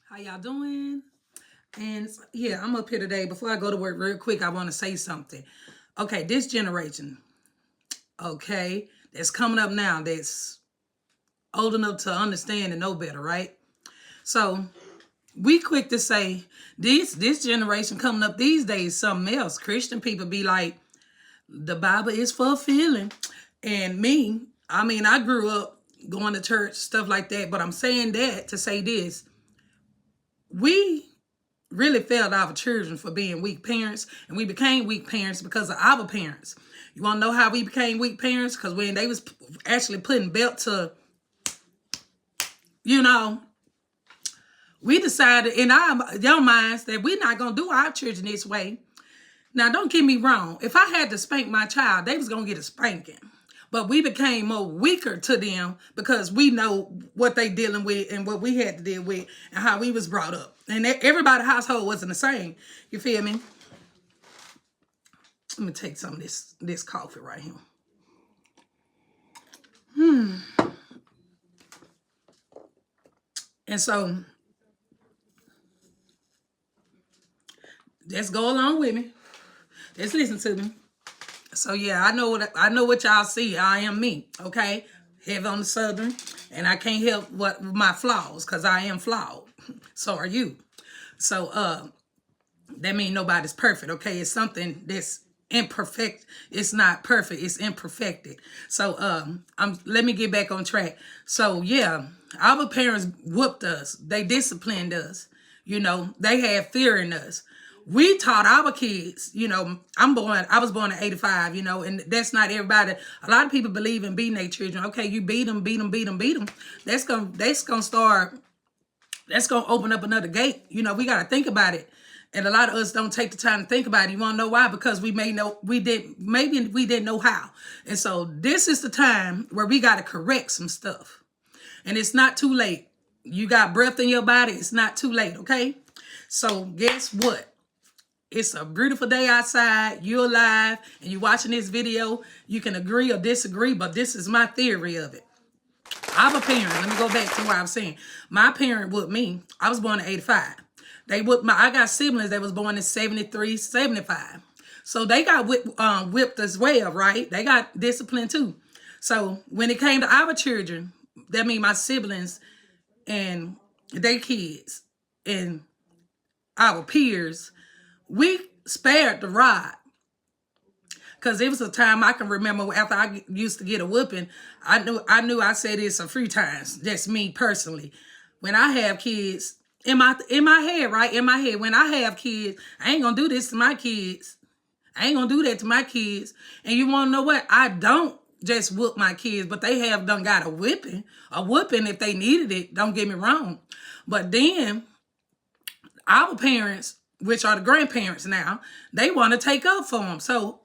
How y'all doing? And yeah, I'm up here today. Before I go to work real quick, I want to say something. Okay, this generation, okay, that's coming up now, that's old enough to understand and know better, right? So we quick to say this generation coming up these days, something else. Christian people be like, the Bible is fulfilling. And me, I mean, I grew up going to church, stuff like that, but I'm saying that to say this. We really failed our children for being weak parents, and we became weak parents because of our parents. You want to know how we became weak parents? Because when they was actually putting belt to, you know, we decided in our young minds that we're not going to do our children this way. Now, don't get me wrong. If I had to spank my child, they was going to get a spanking. But we became more weaker to them because we know what they dealing with and what we had to deal with and how we was brought up. And everybody's household wasn't the same. You feel me? Let me take some of this coffee right here. And so, just go along with me. Just listen to me. So yeah, I know what y'all see. I am me, okay? Heavy on the Southern, and I can't help what my flaws, because I am flawed. So are you. So that means nobody's perfect, okay? It's something that's imperfect. It's not perfect, it's imperfected. So let me get back on track. So yeah, our parents whooped us, they disciplined us, they had fear in us. We taught our kids, I was born in 85, and that's not everybody. A lot of people believe in beating their children. Okay, you beat them. That's gonna open up another gate. We got to think about it. And a lot of us don't take the time to think about it. You want to know why? Because we didn't know how. And so this is the time where we got to correct some stuff. And it's not too late. You got breath in your body. It's not too late, okay? So guess what? It's a beautiful day outside. You're alive and you're watching this video. You can agree or disagree, but this is my theory of it. I'm a parent. Let me go back to what I was saying. My parent whooped me. I was born in 85. They whooped I got siblings that was born in 73, 75. So they got whipped as well, right? They got discipline too. So when it came to our children, that means my siblings and their kids and our peers, we spared the rod. Because it was a time I can remember after I used to get a whooping, I knew I said it some few times. That's me personally. When I have kids, in my head, right? In my head, when I have kids, I ain't going to do this to my kids. I ain't going to do that to my kids. And you want to know what? I don't just whoop my kids, but they have done got a whooping if they needed it. Don't get me wrong. But then our parents, which are the grandparents now, they want to take up for them. So,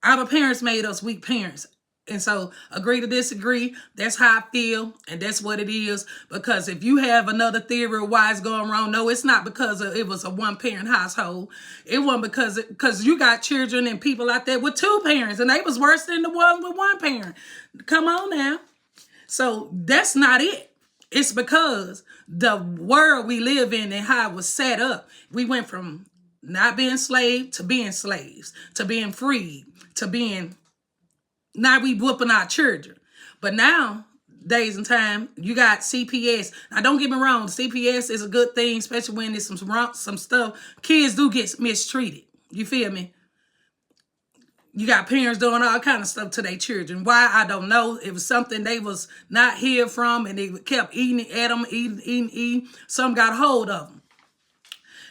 our parents made us weak parents. And so, agree to disagree, that's how I feel, and that's what it is. Because if you have another theory of why it's going wrong, no, it's not because it was a one-parent household. It wasn't because you got children and people out there with two parents, and they was worse than the one with one parent. Come on now. So, that's not it. It's because the world we live in and how it was set up, we went from not being slave to being slaves, to being freed, to being, now we whooping our children. But now, days and time, you got CPS. Now, don't get me wrong, CPS is a good thing, especially when there's some stuff. Kids do get mistreated. You feel me? You got parents doing all kind of stuff to their children. Why? I don't know. It was something they was not hear from, and they kept eating at them, eating. Some got hold of them.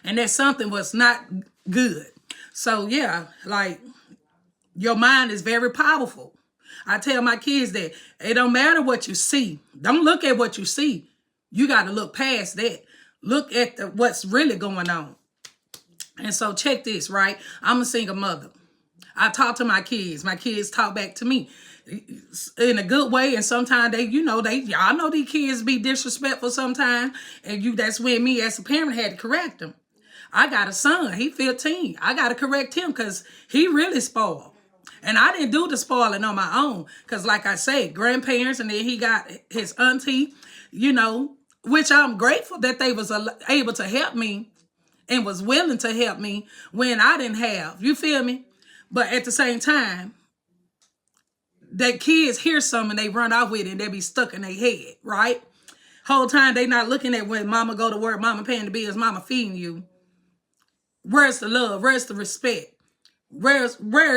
And that something was not good. So, yeah, like, your mind is very powerful. I tell my kids that it don't matter what you see. Don't look at what you see. You got to look past that. Look at what's really going on. And so, check this, right? I'm a single mother. I talk to my kids. My kids talk back to me in a good way. And sometimes y'all know these kids be disrespectful sometimes. And that's when me as a parent had to correct them. I got a son. He 15. I got to correct him because he really spoiled. And I didn't do the spoiling on my own. Because like I say, grandparents, and then he got his auntie, which I'm grateful that they was able to help me and was willing to help me when I didn't have. You feel me? But at the same time, that kids hear something and they run out with it and they be stuck in their head, right? Whole time they not looking at when mama go to work, mama paying the bills, mama feeding you. Where's the love? Where's the respect? Where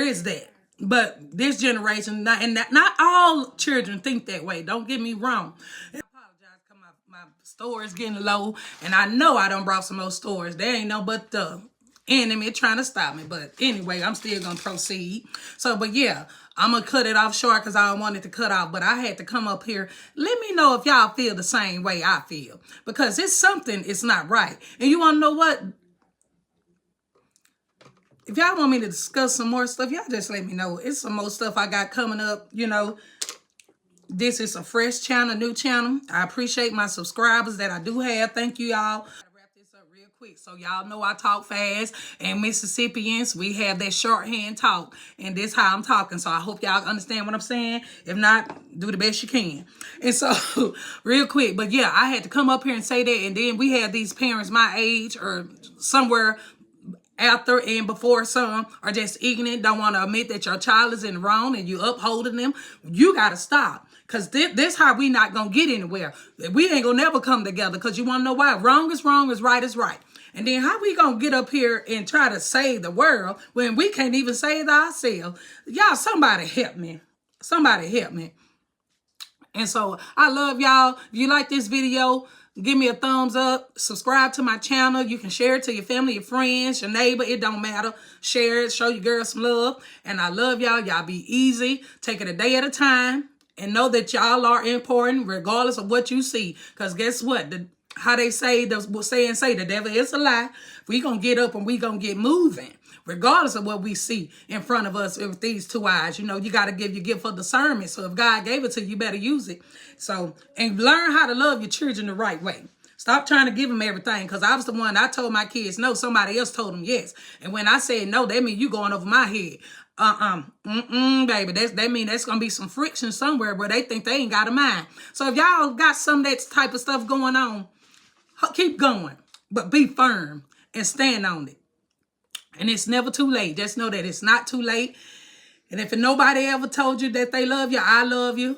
is that? But this generation, not all children think that way. Don't get me wrong. I apologize because my store is getting low, and I know I done brought some more stores. There ain't no but the enemy trying to stop me. But anyway, I'm still going to proceed. So, but yeah, I'm going to cut it off short because I don't want it to cut off. But I had to come up here. Let me know if y'all feel the same way I feel. Because it's something, it's not right. And you want to know what? If y'all want me to discuss some more stuff, y'all just let me know. It's some more stuff I got coming up, you know. This is a fresh channel, new channel. I appreciate my subscribers that I do have. Thank you, y'all. I'll wrap this up real quick. So y'all know I talk fast. And Mississippians, we have that shorthand talk. And this how I'm talking. So I hope y'all understand what I'm saying. If not, do the best you can. And so, real quick. But yeah, I had to come up here and say that. And then we have these parents my age or somewhere after and before some are just ignorant, don't want to admit that your child is in the wrong and you upholding them. You got to stop. Because this how we not going to get anywhere. We ain't going to never come together because you want to know why? Wrong is wrong, is right is right. And then how we going to get up here and try to save the world when we can't even save ourselves? Y'all, somebody help me. Somebody help me. And so I love y'all. If you like this video, give me a thumbs up. Subscribe to my channel. You can share it to your family, your friends, your neighbor. It don't matter. Share it. Show your girl some love. And I love y'all. Y'all be easy. Take it a day at a time. And know that y'all are important regardless of what you see. Because guess what? How they say, the devil is a lie. We going to get up and we going to get moving. Regardless of what we see in front of us with these two eyes. You know, you got to give your gift for discernment. So if God gave it to you, you better use it. So, and learn how to love your children the right way. Stop trying to give them everything. Because I was the one, I told my kids no. Somebody else told them yes. And when I said no, that means you going over my head. Baby. That mean that's going to be some friction somewhere where they think they ain't got a mind. So if y'all got some of that type of stuff going on, keep going. But be firm and stand on it. And it's never too late. Just know that it's not too late. And if nobody ever told you that they love you, I love you.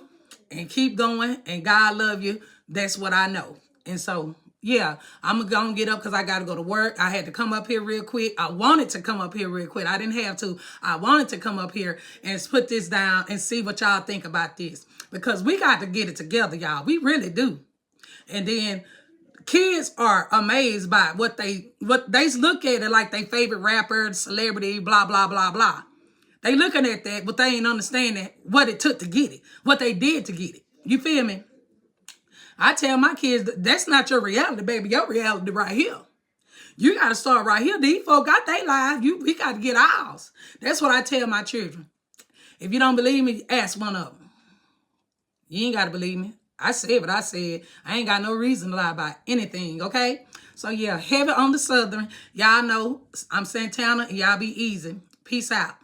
And keep going. And God love you. That's what I know. And so, yeah, I'm going to get up because I got to go to work. I had to come up here real quick. I wanted to come up here real quick. I didn't have to. I wanted to come up here and put this down and see what y'all think about this. Because we got to get it together, y'all. We really do. And then kids are amazed by what they look at it like they favorite rapper, celebrity, blah, blah, blah, blah. They looking at that, but they ain't understanding what it took to get it, what they did to get it. You feel me? I tell my kids, that's not your reality, baby. Your reality right here. You got to start right here. These folk got their lives. We got to get ours. That's what I tell my children. If you don't believe me, ask one of them. You ain't got to believe me. I said what I said. I ain't got no reason to lie about anything, okay? So, yeah, heavy on the Southern. Y'all know I'm Santana, and y'all be easy. Peace out.